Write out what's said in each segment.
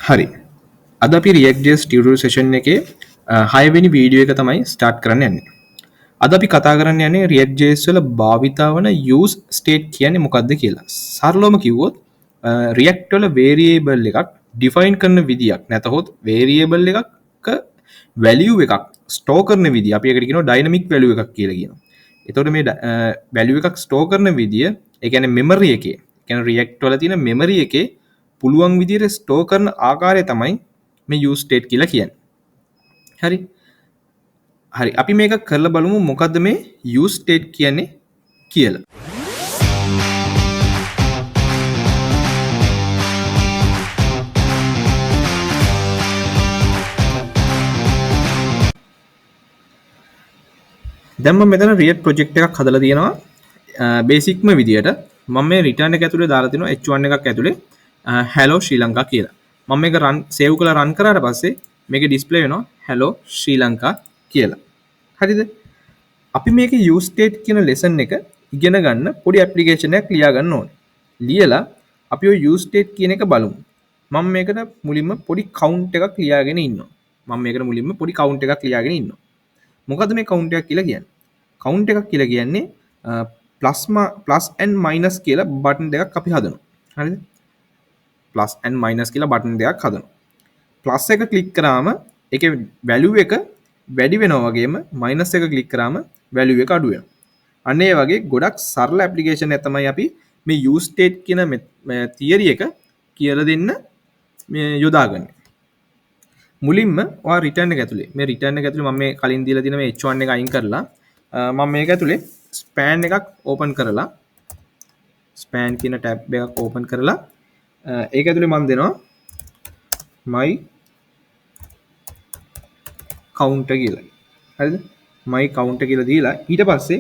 හරි. අද අපි reactjs tutorial session එකේ 6 වෙනි වීඩියෝ එක තමයි start කරන්න යන්නේ. අද අපි කතා කරන්න යන්නේ reactjs වල භාවිතා වන useState කියන්නේ මොකක්ද කියලා. සරලවම කිව්වොත් React වල variable එකක් define කරන විදියක් නැතහොත් variable එකක value එකක් store කරන විදිය අපි ඒකට කියනවා dynamic value එකක් කියලා කියනවා. එතකොට මේ value එකක් store කරන විදිය ඒ කියන්නේ memory එකේ කියන්නේ React වල තියෙන memory එකේ පුළුවන් විදියට ස්ටෝර් කරන ආකාරය තමයි මේ use state කියලා කියන්නේ. හරි. හරි. අපි මේක කරලා බලමු මොකද්ද මේ use state කියන්නේ කියලා. දැන් මම මෙතන React project එකක් හදලා තියෙනවා. බේසික්ම විදියට මම මේ return එක ඇතුලේ දාලා තිනවා h1 එකක් ඇතුලේ hello Sri Lanka කියලා. මම මේක run save කරලා run කරාට පස්සේ මේකේ display වෙනවා hello Sri Lanka කියලා. හරිද? අපි මේකේ use state කියන lesson එක ඉගෙන ගන්න පොඩි application එකක් ලියා ගන්න ඕනේ. ලියලා අපි ඔය use state කියන එක බලමු. මම මේකට මුලින්ම පොඩි count එකක් ලියාගෙන ඉන්නවා. මොකද්ද මේ count එකක් කියලා කියන්නේ? count එකක් කියලා කියන්නේ plus and minus කියලා බටන් දෙකක් අපි හදනවා. හරිද? plus and minus කියලා බටන් දෙකක් හදනවා. plus එක ක්ලික් කරාම ඒකේ value එක වැඩි වෙනවා වගේම minus එක ක්ලික් කරාම value එක අඩු වෙනවා. අන්න ඒ වගේ ගොඩක් සරල application එකක් තමයි අපි මේ use state කියන theory එක කියලා දෙන්න මේ යොදාගන්නේ. මුලින්ම ඔයා return එක ඇතුලේ මේ return එක ඇතුලේ මම මේ කලින් දීලා තියෙන මේ h1 එක අයින් කරලා මම මේක ඇතුලේ span එකක් open කරලා span කියන tab එකක් open කරලා ඒක ඇතුලේ මම දෙනවා my count කියලා. හරිද? my count කියලා දීලා ඊට පස්සේ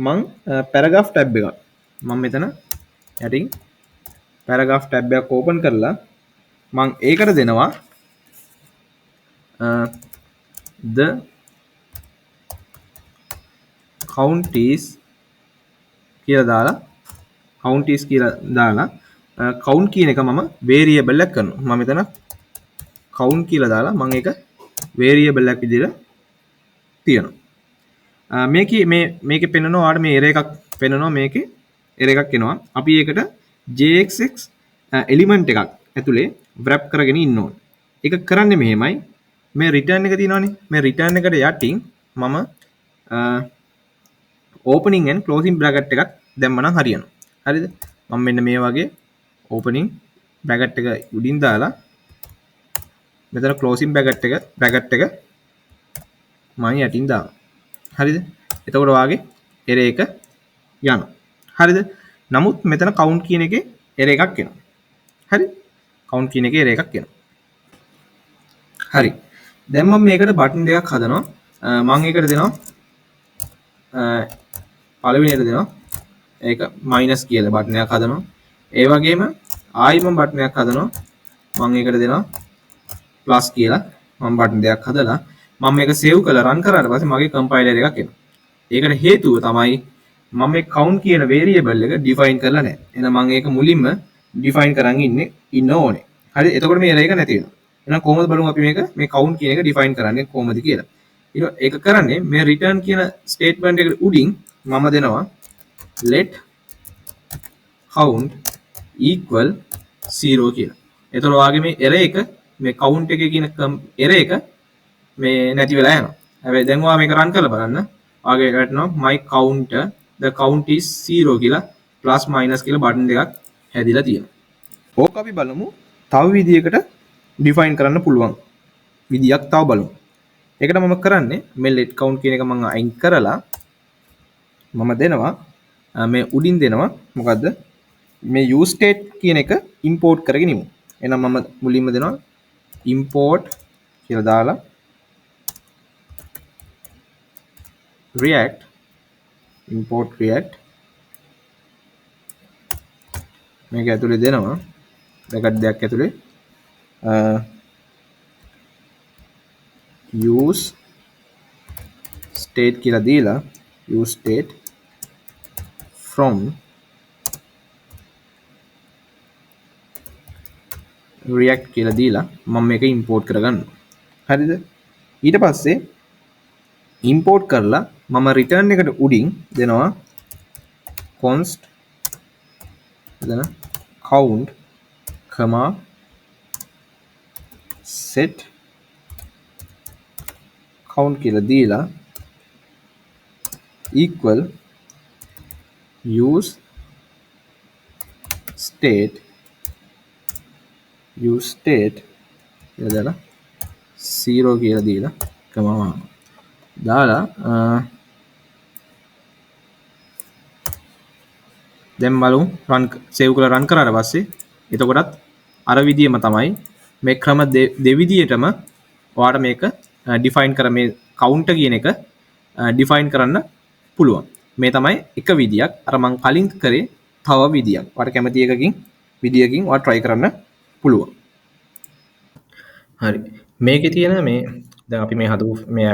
මම paragraph tab එකක් මම මෙතන යටින් paragraph tab එකක් open කරලා මම ඒකට දෙනවා the count is කියලා දාලා count කියන එක මම variable එකක් කරනවා. මම මෙතන count කියලා දාලා මම ඒක variable එකක් විදිහට තියනවා. මේකේ පෙන්නනවා ඔයාලට මේ error එකක් පෙන්නනවා මේකේ error එකක් එනවා. අපි ඒකට jxx element එකක් ඇතුලේ wrap කරගෙන ඉන්න ඕනේ. ඒක කරන්නේ මෙහෙමයි. මේ return එක තියෙනවනේ. මේ return එකට යටින් මම opening and closing bracket එකක් දැම්මනම් හරියනවා. හරිද? මම මෙන්න මේ වගේ opening bracket එක උඩින් දාලා මෙතන closing bracket එක මම යටින් දානවා. හරිද? එතකොට වාගේ error එක යනවා. හරිද? නමුත් මෙතන count කියන එකේ error එකක් එනවා. හරි? count කියන එකේ error එකක් එනවා. හරි. දැන් මම මේකට බටන් දෙකක් හදනවා. මම ඒකට දෙනවා පළවෙනියට දෙනවා ඒක minus කියලා බටන් එකක් හදනවා. ඒ වගේම ආයි මම බටන් එකක් හදනවා. මම ඒකට දෙනවා plus කියලා මම බටන් දෙකක් හදලා මම මේක save කරලා run කරාට පස්සේ මගේ compiler එකක් එනවා. ඒකට හේතුව තමයි මම මේ count කියන variable එක define කරලා නැහැ. එහෙනම් මම ඒක මුලින්ම define කරන් ඉන්න ඕනේ. හරි? එතකොට මේ error එක නැති වෙනවා. එහෙනම් කොහොමද බලමු අපි මේ count කියන එක define කරන්නේ කොහොමද කියලා. ඒක කරන්නේ මේ return කියන statement එකට උඩින් මම දෙනවා let count equal 0 කියලා. එතකොට ඔයාගේ මේ error එක මේ count එකේ කියන error එක මේ නැති වෙලා යනවා. හැබැයි දැන් ඔයා මේක run කරලා බලන්න. ඔයාගේ වැටෙනවා my counter the count is 0 කියලා plus minus කියලා බටන් දෙකක් හැදිලා තියෙනවා. ඕක අපි බලමු තව විදියකට define කරන්න පුළුවන් විදියක් තව බලමු. ඒකට මම කරන්නේ මේ let count කියන එක මම අයින් කරලා මම දෙනවා මේ උඩින් දෙනවා මොකද්ද මේ use state කියන එක import කරගෙන ඉමු. එහෙනම් මම මුලින්ම දෙනවා import කියලා දාලා import react මේක ඇතුලේ දෙනවා bracket දෙකක් ඇතුලේ use state කියලා දීලා use state from react කියලා දීලා මම මේක import කරගන්නවා. හරිද? ඊට පස්සේ import කරලා මම return එකට උඩින් දෙනවා const එතන count, set count කියලා දීලා equal use state කියලා දාලා 0 කියලා දීලා කමා දාලා දැන් බලමු run save කරලා run කරාට පස්සේ එතකොටත් අර විදියම තමයි මේ ක්‍රම දෙවිදියටම ඔයාලට මේක define කර මේ count කියන එක define කරන්න පුළුවන්. මේ තමයි එක විදියක්. අර මම කලින් කරේ තව විදියක්. ඔයාලට කැමති එකකින් විදියකින් ඔයාලා try කරන්න පුළුවන්. හරි. මේකේ තියෙන මේ දැන් අපි මේ හදපු මේ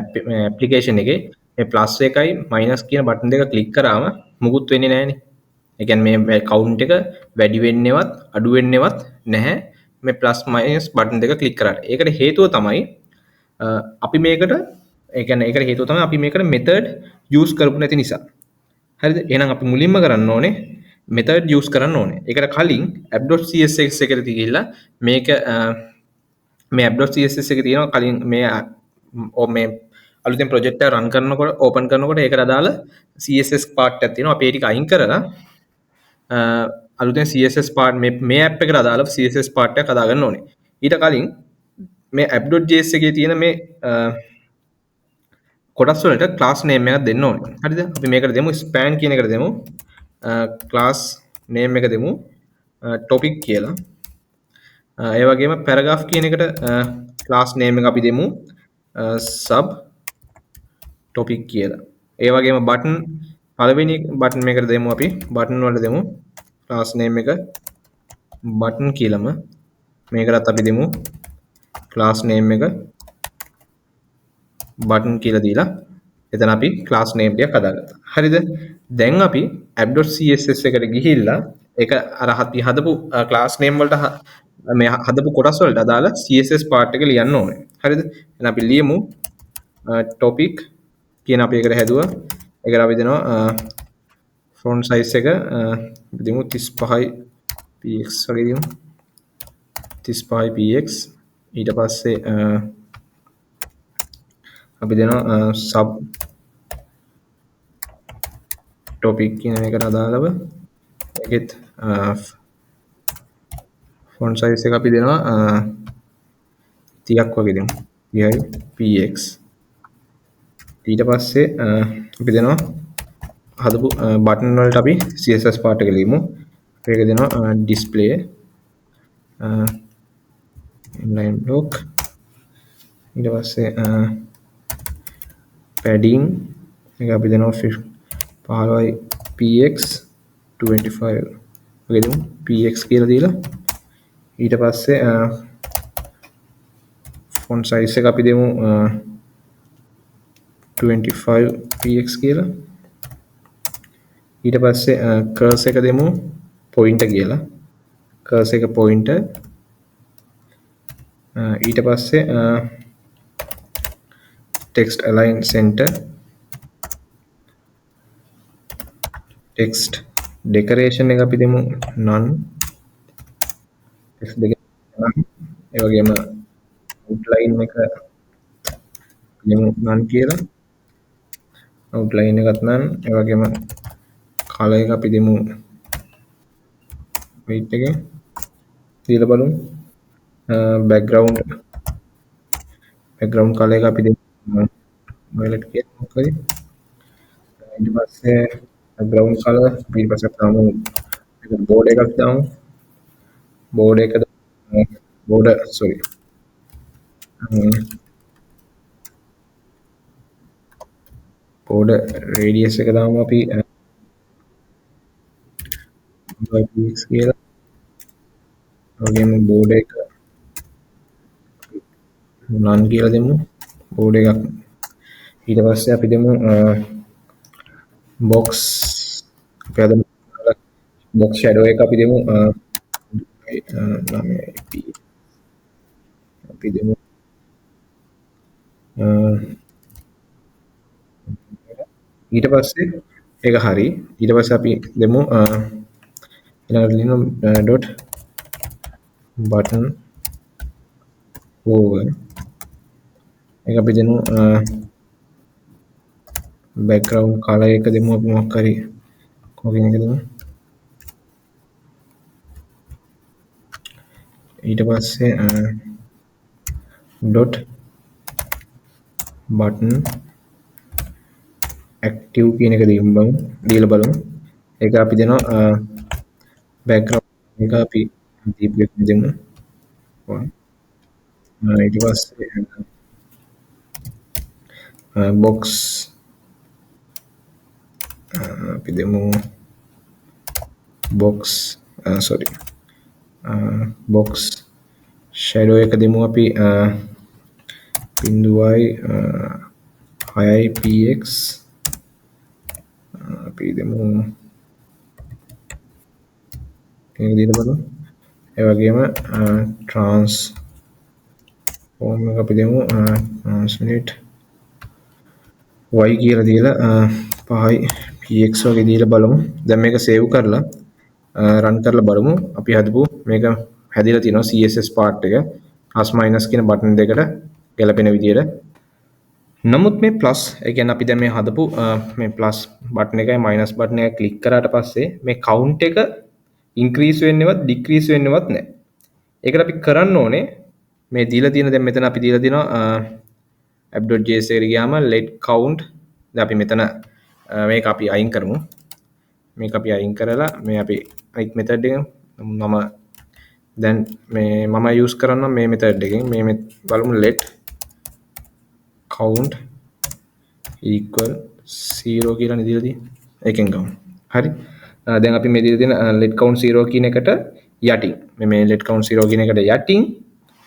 application එකේ මේ plus එකයි minus කියන බටන් දෙක ක්ලික් කරාම මුකුත් වෙන්නේ නැහනේ. ඒ කියන්නේ මේ count එක වැඩි වෙන්නේවත් අඩු වෙන්නේවත් නැහැ මේ plus minus බටන් දෙක ක්ලික් කරාට. ඒකට හේතුව තමයි අපි මේකට ඒ කියන්නේ ඒකට හේතුව තමයි අපි මේකට method use කරපු නැති නිසා. හරිද? එහෙනම් අපි මුලින්ම කරන්න ඕනේ method use කරන්න ඕනේ. ඒකට කලින් app.css එකට ගිහිල්ලා මේක මේ app.css එකේ තියෙනවා කලින් මේ අලුතෙන් project එක run කරනකොට open කරනකොට ඒකට අදාළ css part එකක් තියෙනවා. අපි ඒ ටික අයින් කරලා අලුතෙන් css part මේ app එකට අදාළ css part එකක් හදාගන්න ඕනේ. ඊට කලින් මේ app.js එකේ තියෙන මේ කොටස් වලට class name එකක් දෙන්න ඕනේ. හරිද? අපි මේකට දෙමු span කියන එකට දෙමු class name එක දෙමු topic කියලා. ඒ වගේම paragraph කියන එකට class name එක අපි දෙමු sub topic කියලා. ඒ වගේම button පළවෙනි button මේකට දෙමු අපි button වලට දෙමු class name එක button කියලාම මේකටත් අපි දෙමු class name එක button කියලා දීලා එතන අපි class name ටිකක් හදාගත්තා. හරිද? දැන් අපි app.css එකට ගිහිල්ලා ඒක අර අපි හදපු class name වලට මේ හදපු කොටස් වලට අදාළ css part එක ලියන්න ඕනේ. හරිද? එහෙනම් අපි ලියමු topic කියන අපි එකට හැදුවා. ඒකට අපි දෙනවා font size එක දෙමු 35 px වගේ දෙමු 35 px. ඊට පස්සේ අපි දෙනවා sub topic කියන එකට අදාළව ඒකෙත් font size එක අපි දෙනවා 30ක් වගේ දෙමු 30 px. ඊට පස්සේ අපි දෙනවා හදපු බටන් වලට අපි css part එක ලියමු. ඒක දෙනවා display inline block. ඊට පස්සේ padding එක අපි දෙනවා 15 px 25 වගේ දෙමු px කියලා දීලා ඊට පස්සේ font size එක අපි දෙමු 25 px කියලා. ඊට පස්සේ cursor එක දෙමු pointer කියලා. cursor එක pointer. ඊට පස්සේ text align center. text decoration එක අපි දෙමු none. text decoration ඒ වගේම outline එක දෙමු none කියලා. outline එකත් none. ඒ වගේම color එක අපි දෙමු white එකේ දීලා බලමු. background color එක අපි දෙමු violet කියලා මොකද. ඊට පස්සේ background color ඊට පස්සේ තාමු border එකක් දාමු. border එක border sorry border radius එක දාමු අපි px කියලා. වගේම border එක none කියලා දෙමු border එකක්. ඊට පස්සේ අපි දෙමු box අපි හදමු box shadow එක අපි දෙමු 9p අපි දෙමු ඊට පස්සේ ඒක හරි ඊට පස්සේ අපි දෙමු ඊළඟට ලියමු dot button over ඒක අපි දෙමු background color එක දෙමු අපි මොකක් හරි කොකින් එක දෙමු ඊට පස්සේ dot button active කියන එක දීලා බලමු ඒක අපි දෙනවා background එක අපි deep එක දෙමු ඊට පස්සේ box අපි දෙමු box sorry box shadow එක දෙමු අපි 0.6 px අපි දෙමු ඒක දීලා බලමු ඒ වගේම transform එක අපි දෙමු translate y කියලා දීලා 5යි px වගේ දීලා බලමු දැන් මේක සේව් කරලා රන් කරලා බලමු අපි හදපු මේක හැදිලා තියෙනවා css part එක plus minus කියන බටන් දෙකට ගැලපෙන විදියට නමුත් මේ plus ඒ කියන්නේ අපි දැන් මේ හදපු මේ plus බටන් එකයි minus බටන් එක ක්ලික් කරාට පස්සේ මේ count එක increase වෙන්නේවත් decrease වෙන්නේවත් නැහැ. ඒකට අපි කරන්න ඕනේ මේ දීලා තියෙන දැන් මෙතන අපි දීලා තියෙනවා app.js එකට ගියාම let count දැන් අපි මෙතන මේක අපි අයින් කරමු. මේක අපි අයින් කරලා මේ අපි අයිත් method එක මම දැන් මේ මම use කරන්නම් මේ method එකෙන් මේ බලමු let count equal 0 කියලා නේ දීලා තියෙන්නේ. ඒකෙන් ගමු. හරි. දැන් අපි මේ දීලා තියෙන let count 0 කියන එකට යටින් මේ let count 0 කියන එකට යටින්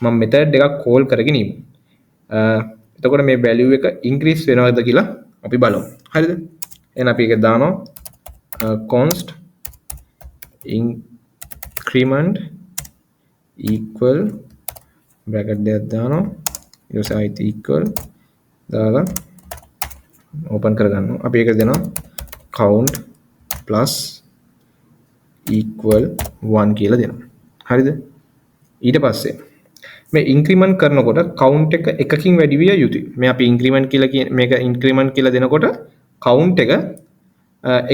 මම method එකක් call කරගෙන ඉමු. එතකොට මේ value එක increase වෙනවද කියලා අපි බලමු. හරිද? එහෙනම් අපි ඒක දානවා const increment equal bracket දෙකක් දානවා ඊට පස්සේ it equal දාලා open කරගන්නවා අපි ඒක දෙනවා count plus equal 1 කියලා දෙනවා හරිද ඊට පස්සේ මේ increment කරනකොට count එක එකකින් වැඩි විය යුතුයි මේ අපි increment කියලා මේක increment කියලා දෙනකොට count එක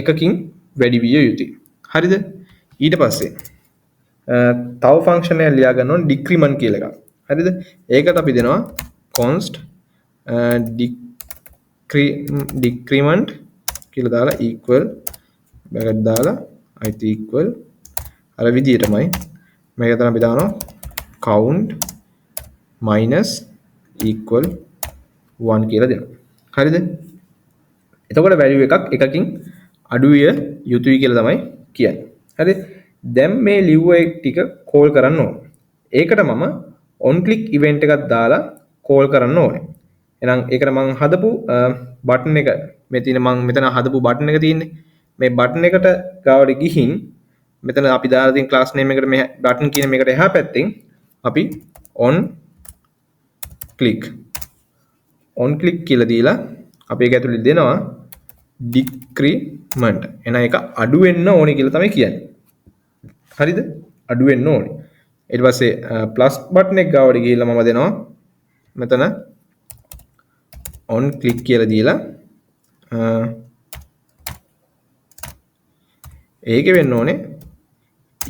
එකකින් වැඩි විය යුතුයි හරිද ඊට පස්සේ තව ෆන්ක්ෂන් එකක් ලියා ගන්න ඕන decrement කියලා එකක්. හරිද? ඒකට අපි දෙනවා const decrement කියලා දාලා equal bracket දාලා it equal අර විදියටමයි මේක තමයි අපි දානවා count minus equal 1 කියලා දෙනවා. හරිද? එතකොට value එකක් එකකින් අඩු විය යුතුයි කියලා තමයි කියන්නේ. හරි? දැන් මේ ලිව්ව එක ටික කෝල් කරන්න ඕනේ. ඒකට මම on click event එකක් දාලා කෝල් කරන්න ඕනේ. එහෙනම් ඒකට මම හදපු බටන් එක මේ තියෙන මම මෙතන හදපු බටන් එක තියෙන්නේ. මේ බටන් එකට ගාවට ගිහින් මෙතන අපි දාලා තියෙන class name එකට මේ බටන් කියන මේකට එහා පැත්තෙන් අපි on click කියලා දීලා අපි ඒක ඇතුලේ දෙනවා decrement. එහෙනම් ඒක අඩු වෙන්න ඕනේ කියලා තමයි කියන්නේ. හරිද අඩු වෙන්න ඕනේ ඊට පස්සේ ප්ලස් බටන් එක ගාවට ගිහිල්ලා මම දෙනවා මෙතන on click කියලා දීලා ඒකේ වෙන්න ඕනේ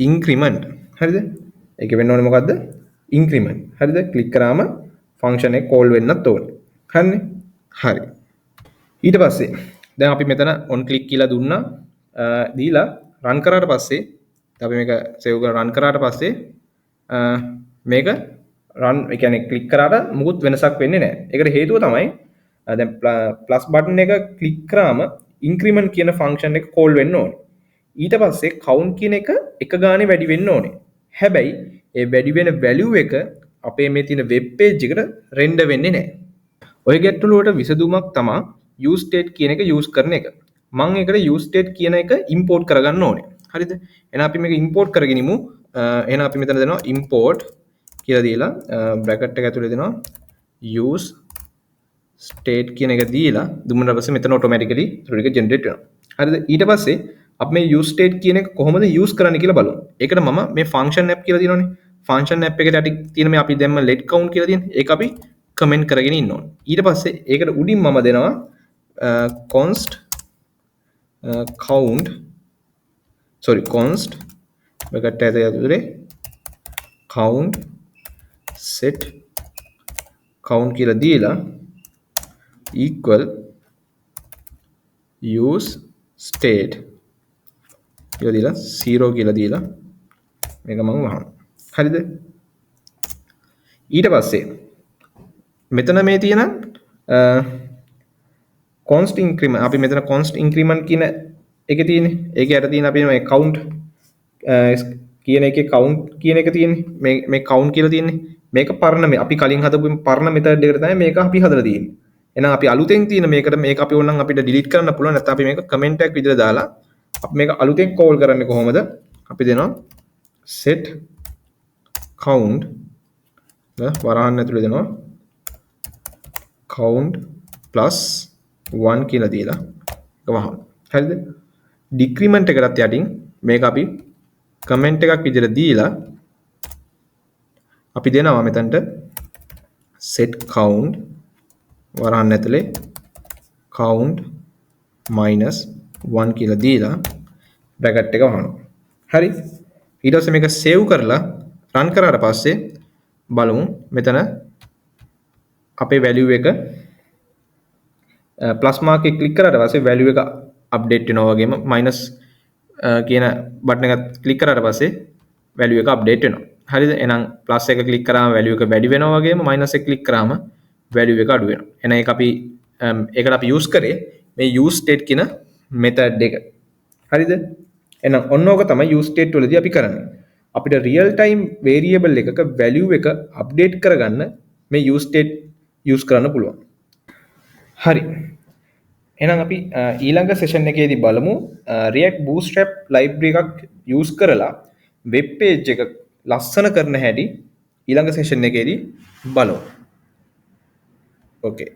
increment හරිද ඒකේ වෙන්න ඕනේ මොකද්ද increment හරිද ක්ලික් කරාම ෆන්ක්ෂන් එක කෝල් වෙන්නත් ඕනේ හරිනේ හරි ඊට පස්සේ දැන් අපි මෙතන on click කියලා දුන්නා දීලා run කරාට පස්සේ අපි මේක සේව් කරලා රන් කරාට පස්සේ මේක රන් ඒ කියන්නේ ක්ලික් කරාට මුකුත් වෙනසක් වෙන්නේ නැහැ. ඒකට හේතුව තමයි දැන් ප්ලස් බටන් එක ක්ලික් කරාම ඉන්ක්‍රිමන්ට් කියන ෆන්ක්ෂන් එක කෝල් වෙන්න ඕනේ. ඊට පස්සේ කවුන්ට් කියන එක එක ගානේ වැඩි වෙන්න ඕනේ. හැබැයි ඒ වැඩි වෙන වැලියු එක අපේ මේ තියෙන වෙබ් පේජ් එකට රෙන්ඩර් වෙන්නේ නැහැ. ඔය ගැටලුව වලට විසඳුමක් තමයි useState කියන එක use කරන එක. මම ඒකට useState කියන එක import කරගන්න ඕනේ. හරිද එහෙනම් අපි මේක import කරගෙන ඉමු එහෙනම් අපි මෙතන දෙනවා import කියලා දීලා බ්‍රැකට් එක ඇතුලේ දෙනවා use state කියන එක දීලා දුන්නාට පස්සේ මෙතන ඔටෝමැටිකලි ඊට එක ජෙනරේට් වෙනවා. හරිද? ඊට පස්සේ අපි මේ use state කියන එක කොහොමද use කරන්න කියලා බලමු. ඒකට මම මේ function app කියලා තියෙනවනේ. function app එකට යටි තියෙන මේ අපි දැම්ම let count කියලා තියෙන. ඒක අපි කමෙන්ට් කරගෙන ඉන්න ඕනේ. ඊට පස්සේ ඒකට උඩින් මම දෙනවා const count const බ්‍රැකට් එක ඇතුලේ count set count කියලා දීලා equal use state කියලා දීලා 0 කියලා දීලා මේක මම වහනවා. හරිද? ඊට පස්සේ මෙතන මේ තියෙන const increment අපි මෙතන const increment කියන එකේ තියෙන්නේ. ඒකේ යට තියෙන අපි මේ count කියන එකේ count කියන එක තියෙන්නේ. මේ count කියලා තියෙන්නේ. මේක පරණ මේ අපි කලින් හදපු පරණ method එකට තමයි මේක අපි හදලා තියෙන්නේ. එහෙනම් අපි අලුතෙන් තියෙන මේකට මේක අපි ඕනනම් අපිට delete කරන්න පුළුවන්. නැත්නම් අපි මේක comment එකක් විදිහට දාලා අපි මේක අලුතෙන් call කරන්නේ කොහොමද? අපි දෙනවා set count වරහන් ඇතුලේ දෙනවා count plus 1 කියලා දීලා ඒක වහනවා. හරිද? decrement එකකට යටින් මේක අපි comment එකක් විදිහට දීලා අපි දෙනවා මෙතනට set count වරහන් ඇතුලේ count minus 1 කියලා දීලා බ්‍රැකට් එක වහනවා. හරි? ඊට පස්සේ මේක save කරලා run කරාට පස්සේ බලමු මෙතන අපේ value එක plus mark එක click කරාට පස්සේ value එක update වෙනවා වගේම minus කියන බටන් එක click කරාට පස්සේ value එක update වෙනවා. හරිද? එහෙනම් plus එක click කරාම value එක වැඩි වෙනවා වගේම minus එක click කරාම value එක අඩු වෙනවා. එහෙනම් ඒක අපි ඒකට අපි use කරේ මේ use state කියන method එක. හරිද? එහෙනම් ඔන්න ඕක තමයි use state වලදී අපි කරන්නේ. අපිට real time variable එකක value එක update කරගන්න මේ use state use කරන්න පුළුවන්. හරි. එහෙනම් අපි ඊළඟ session එකේදී බලමු React Bootstrap library එකක් use කරලා web page එක ලස්සන කරන හැටි ඊළඟ session එකේදී බලමු. Okay.